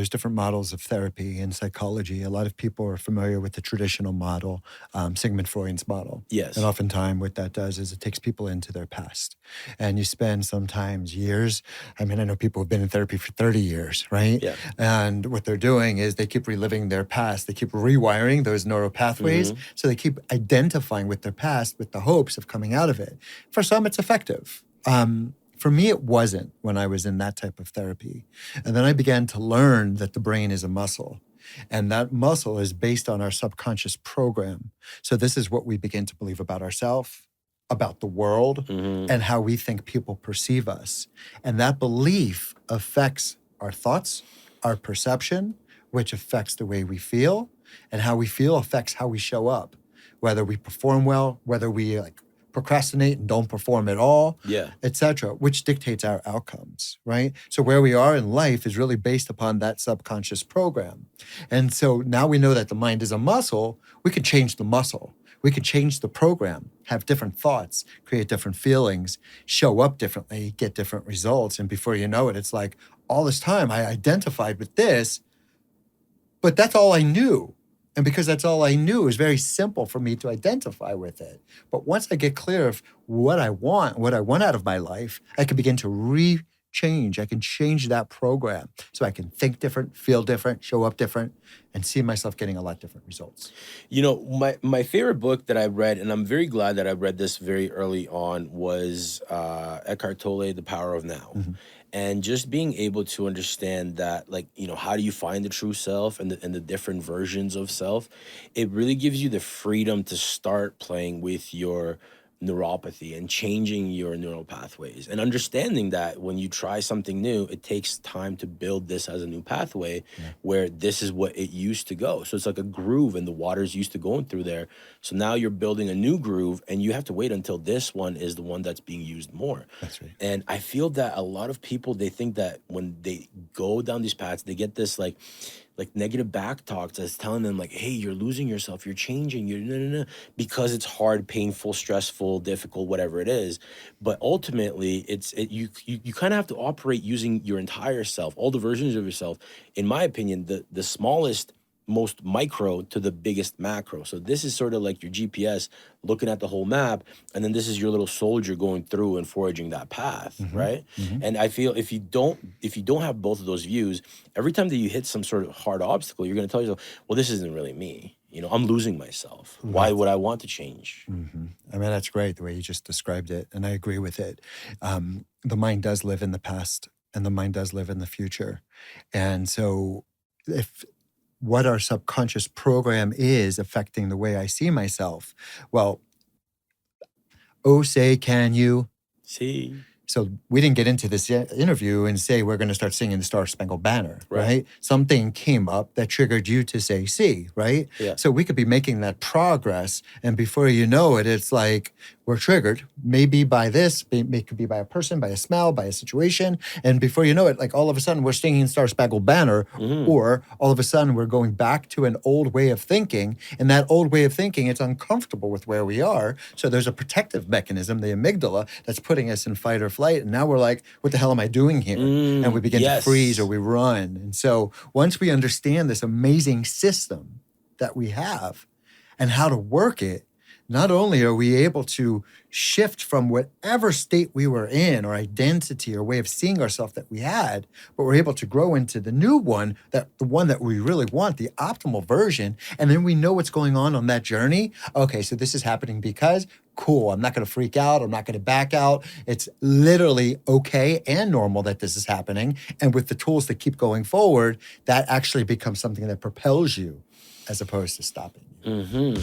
there's different models of therapy in psychology. A lot of people are familiar with the traditional model, Sigmund Freud's model. Yes. And oftentimes what that does is it takes people into their past. And you spend sometimes years. I mean, I know people who've been in therapy for 30 years, right? Yeah. And what they're doing is they keep reliving their past. They keep rewiring those neural pathways. So they keep identifying with their past with the hopes of coming out of it. For some, it's effective. For me, it wasn't when I was in that type of therapy. And then I began to learn that the brain is a muscle. And that muscle is based on our subconscious program. So this is what we begin to believe about ourselves, about the world, and how we think people perceive us. And that belief affects our thoughts, our perception, which affects the way we feel. And how we feel affects how we show up, whether we perform well, whether we procrastinate and don't perform at all, etc., which dictates our outcomes, right? So where we are in life is really based upon that subconscious program. And so now we know that the mind is a muscle, we can change the muscle. We can change the program, have different thoughts, create different feelings, show up differently, get different results. And before you know it, it's like all this time I identified with this, but that's all I knew. And because that's all I knew, it was very simple for me to identify with it. But once I get clear of what I want out of my life, I can begin to change. I can change that program so I can think different, feel different, show up different, and see myself getting a lot different results. You know, my favorite book that I read, and I'm very glad that I read this very early on, was Eckhart Tolle, The Power of Now. And just being able to understand that, like, you know, how do you find the true self and the different versions of self? It really gives you the freedom to start playing with your neuropathy and changing your neural pathways and understanding that when you try something new, it takes time to build this as a new pathway where this is what it used to go. So it's like a groove and the water's used to going through there. So now you're building a new groove and you have to wait until this one is the one that's being used more. That's right. And I feel that a lot of people, they think that when they go down these paths, they get this like negative back talk that's telling them like, hey, you're losing yourself, you're changing, you're because it's hard, painful, stressful, difficult, whatever it is. But ultimately, you kind of have to operate using your entire self, all the versions of yourself. In my opinion, the smallest, most micro to the biggest macro. So this is sort of like your GPS looking at the whole map, and then this is your little soldier going through and foraging that path, right? And I feel if you don't have both of those views, every time that you hit some sort of hard obstacle, you're going to tell yourself, well, this isn't really me. You know, I'm losing myself. Why would I want to change? I mean, that's great the way you just described it, and I agree with it. The mind does live in the past, and the mind does live in the future. And so if what our subconscious program is affecting the way I see myself, well, oh, say, can you? See. So we didn't get into this interview and say we're going to start singing the Star-Spangled Banner, right? Something came up that triggered you to say, see, right? So we could be making that progress, and before you know it, it's like we're triggered, maybe by this, it could be by a person, by a smell, by a situation, and before you know it, like all of a sudden we're singing Star-Spangled Banner, or all of a sudden we're going back to an old way of thinking, and that old way of thinking, it's uncomfortable with where we are, so there's a protective mechanism, the amygdala, that's putting us in fight or flight, and now we're like, what the hell am I doing here? And we begin to freeze or we run. And so once we understand this amazing system that we have and how to work it, not only are we able to shift from whatever state we were in or identity or way of seeing ourselves that we had, but we're able to grow into the new one, the one that we really want, the optimal version. And then we know what's going on that journey. Okay, so this is happening because, cool, I'm not going to freak out. I'm not going to back out. It's literally okay and normal that this is happening. And with the tools that keep going forward, that actually becomes something that propels you as opposed to stopping you.